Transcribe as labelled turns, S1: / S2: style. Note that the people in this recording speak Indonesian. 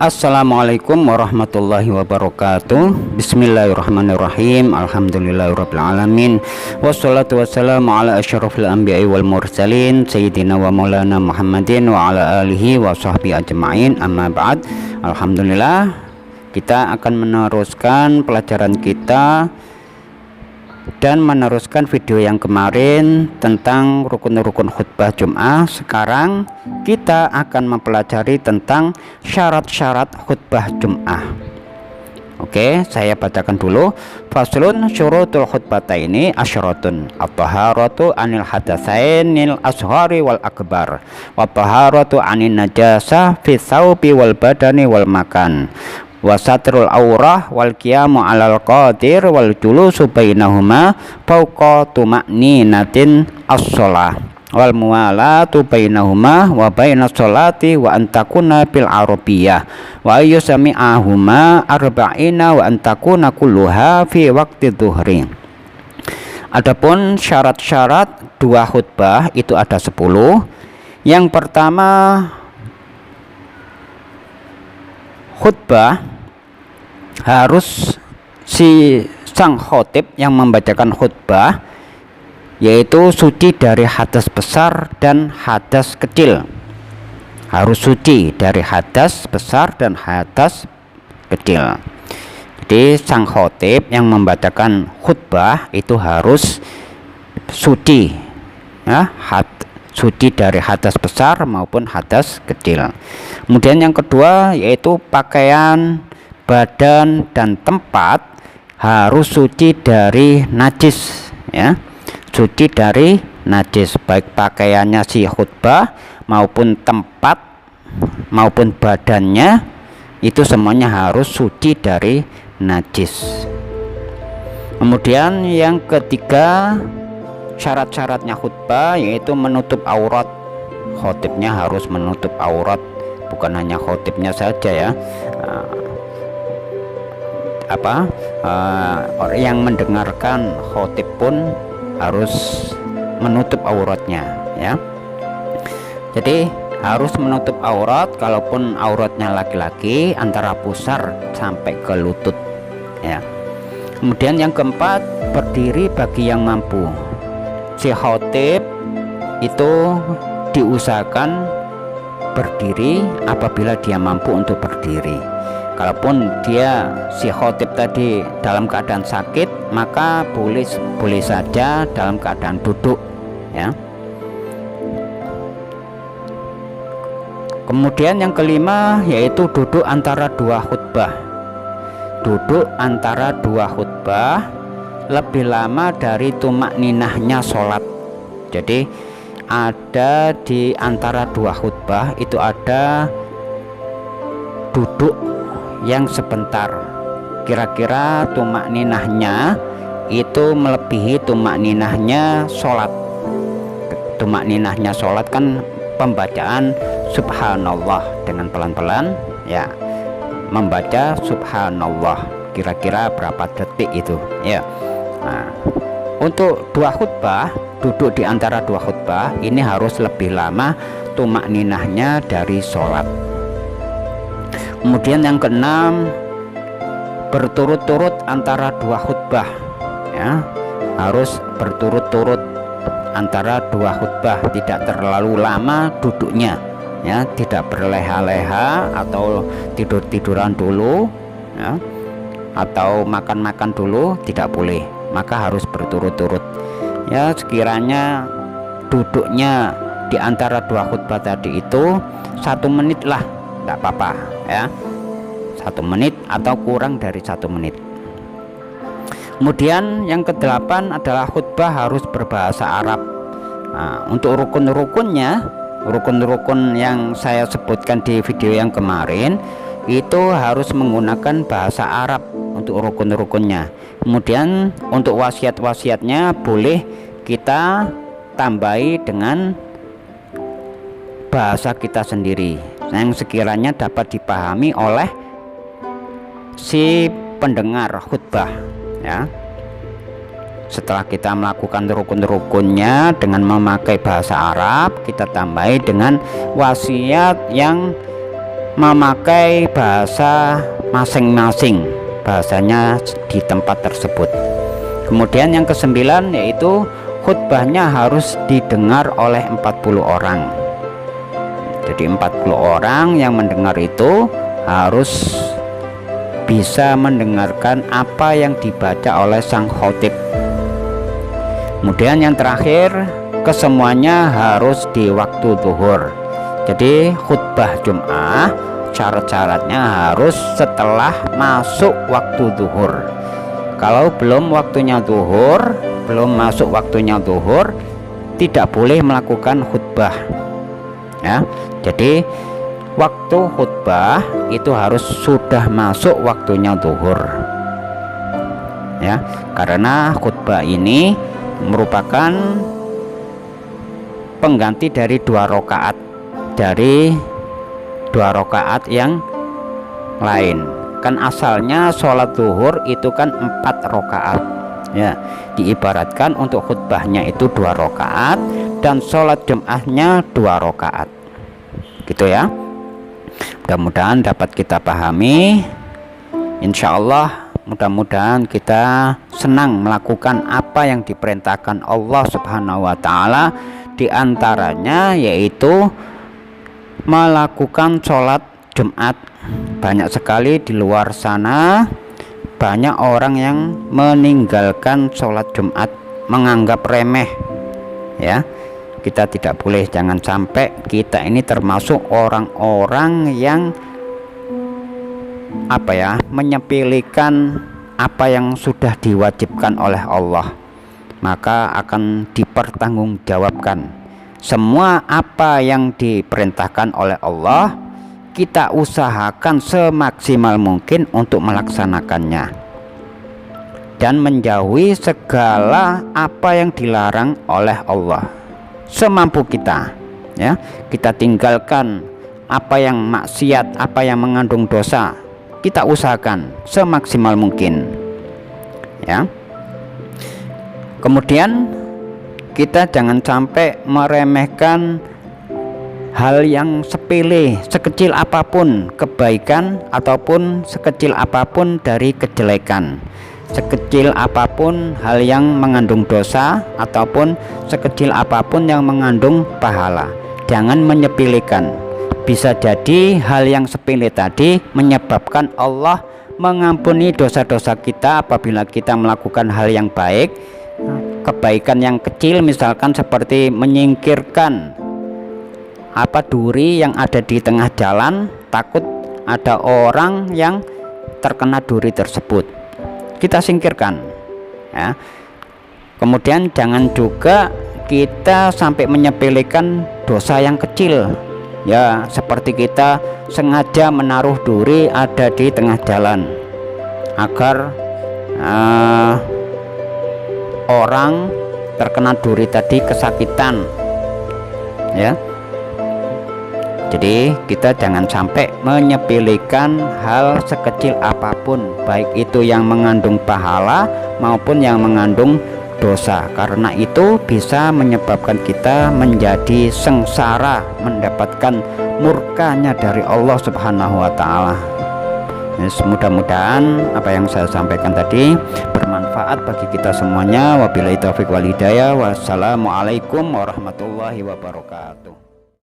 S1: Assalamualaikum warahmatullahi wabarakatuh. Bismillahirrahmanirrahim. Alhamdulillahirrabbilalamin. Wassalatu wassalamu ala asyrafil anbiya'i wal mursalin Sayyidina wa maulana Muhammadin wa ala alihi wa sahbihi ajma'in. Amma ba'd. Alhamdulillah, kita akan meneruskan pelajaran kita dan meneruskan video yang kemarin tentang rukun-rukun khutbah Jum'ah. Sekarang kita akan mempelajari tentang syarat-syarat khutbah Jum'ah. Oke, saya bacakan dulu. Faslun syurutul khutbataini asyaratun. At-taharatu anil hadatsainil ashari wal akbar. Wa taharatu anin najasah fi tsaubi wal badani wal makan. Wasatrul aurah wal qiyamu alal qadir wal julusu bainahuma fauqa tuma'ninatin as-shalah wal muwalatu bainahuma wa bainas sholati wa antakuna bil arabiyyah wa ayyusami'ahuma arba'ina wa antakuna kulluha fi waqti dhuhri. Adapun syarat-syarat dua khutbah itu ada 10. Yang pertama, khutbah harus si sang khotib yang membacakan khutbah yaitu suci dari hadas besar dan hadas kecil. Harus suci dari hadas besar dan hadas kecil. Jadi sang khotib yang membacakan khutbah itu harus suci, ya, suci dari hadas besar maupun hadas kecil. Kemudian yang kedua yaitu pakaian, badan dan tempat harus suci dari najis, ya, suci dari najis, baik pakaiannya si khutbah maupun tempat maupun badannya itu semuanya harus suci dari najis. Kemudian yang ketiga, syarat-syaratnya khutbah yaitu menutup aurat. Khotibnya harus menutup aurat, bukan hanya khotibnya saja, ya, yang mendengarkan khotib pun harus menutup auratnya, ya. Jadi harus menutup aurat, kalaupun auratnya laki-laki antara pusar sampai ke lutut, ya. Kemudian yang keempat, berdiri bagi yang mampu. Si khotib itu diusahakan berdiri apabila dia mampu untuk berdiri. Kalaupun dia si khotib tadi dalam keadaan sakit, maka boleh saja dalam keadaan duduk, ya. Kemudian yang kelima yaitu duduk antara dua khutbah. Duduk antara dua khutbah lebih lama dari tumakninahnya sholat. Jadi ada di antara dua khutbah itu ada duduk yang sebentar, kira-kira tumakninahnya itu melebihi tumakninahnya sholat. Tumakninahnya sholat kan pembacaan subhanallah dengan pelan-pelan, ya, membaca subhanallah kira-kira berapa detik itu, ya. Nah, untuk dua khutbah, duduk di antara dua khutbah ini harus lebih lama tumakninahnya dari sholat. Kemudian yang keenam, berturut-turut antara dua khutbah, ya, harus berturut-turut antara dua khutbah, tidak terlalu lama duduknya, ya, tidak berleha-leha atau tidur-tiduran dulu, ya, atau makan-makan dulu, tidak boleh, maka harus berturut-turut, ya. Sekiranya duduknya di antara dua khutbah tadi itu 1 menit lah, tidak apa-apa, ya, 1 menit atau kurang dari 1 menit. Kemudian yang kedelapan adalah khutbah harus berbahasa Arab. Nah, untuk rukun-rukunnya, rukun-rukun yang saya sebutkan di video yang kemarin itu harus menggunakan bahasa Arab untuk rukun-rukunnya. Kemudian untuk wasiat-wasiatnya boleh kita tambahi dengan bahasa kita sendiri yang sekiranya dapat dipahami oleh si pendengar khutbah, ya. Setelah kita melakukan rukun-rukunnya dengan memakai bahasa Arab, kita tambahi dengan wasiat yang memakai bahasa masing-masing, bahasanya di tempat tersebut. Kemudian yang kesembilan yaitu khutbahnya harus didengar oleh 40 orang. Jadi 40 orang yang mendengar itu harus bisa mendengarkan apa yang dibaca oleh sang khotib. Kemudian yang terakhir, kesemuanya harus di waktu zuhur. Jadi khutbah Jum'ah syarat-syaratnya harus setelah masuk waktu zuhur. Kalau belum waktunya zuhur, belum masuk waktunya zuhur, tidak boleh melakukan khutbah ya. Jadi waktu khutbah itu harus sudah masuk waktunya zuhur ya, karena khutbah ini merupakan pengganti dari 2 rakaat yang lain. Kan asalnya sholat zuhur itu kan 4 rakaat ya, diibaratkan untuk khutbahnya itu 2 rakaat dan sholat Jum'ahnya 2 rakaat gitu ya. Mudah-mudahan dapat kita pahami. Insya Allah mudah-mudahan kita senang melakukan apa yang diperintahkan Allah Subhanahu wa Ta'ala, diantaranya yaitu melakukan sholat Jumat. Banyak sekali di luar sana banyak orang yang meninggalkan sholat Jumat, menganggap remeh ya. Kita tidak boleh, jangan sampai kita ini termasuk orang-orang yang menyepelekan apa yang sudah diwajibkan oleh Allah, maka akan dipertanggungjawabkan. Semua apa yang diperintahkan oleh Allah kita usahakan semaksimal mungkin untuk melaksanakannya dan menjauhi segala apa yang dilarang oleh Allah semampu kita ya. Kita tinggalkan apa yang maksiat, apa yang mengandung dosa, kita usahakan semaksimal mungkin ya. Kemudian kita jangan sampai meremehkan hal yang sepele, sekecil apapun kebaikan ataupun sekecil apapun dari kejelekan, sekecil apapun hal yang mengandung dosa ataupun sekecil apapun yang mengandung pahala. Jangan menyepelekan. Bisa jadi hal yang sepele tadi menyebabkan Allah mengampuni dosa-dosa kita apabila kita melakukan hal yang baik. Kebaikan yang kecil misalkan seperti menyingkirkan duri yang ada di tengah jalan, takut ada orang yang terkena duri tersebut, kita singkirkan ya. Kemudian jangan juga kita sampai menyepelekan dosa yang kecil ya, seperti kita sengaja menaruh duri ada di tengah jalan agar orang terkena duri tadi kesakitan ya. Jadi kita jangan sampai menyepelekan hal sekecil apapun, baik itu yang mengandung pahala maupun yang mengandung dosa, karena itu bisa menyebabkan kita menjadi sengsara, mendapatkan murkanya dari Allah Subhanahu wa Ta'ala. Mudah-mudahan apa yang saya sampaikan tadi bermanfaat bagi kita semuanya. Wabillahi taufiq wal hidayah. Wassalamualaikum warahmatullahi wabarakatuh.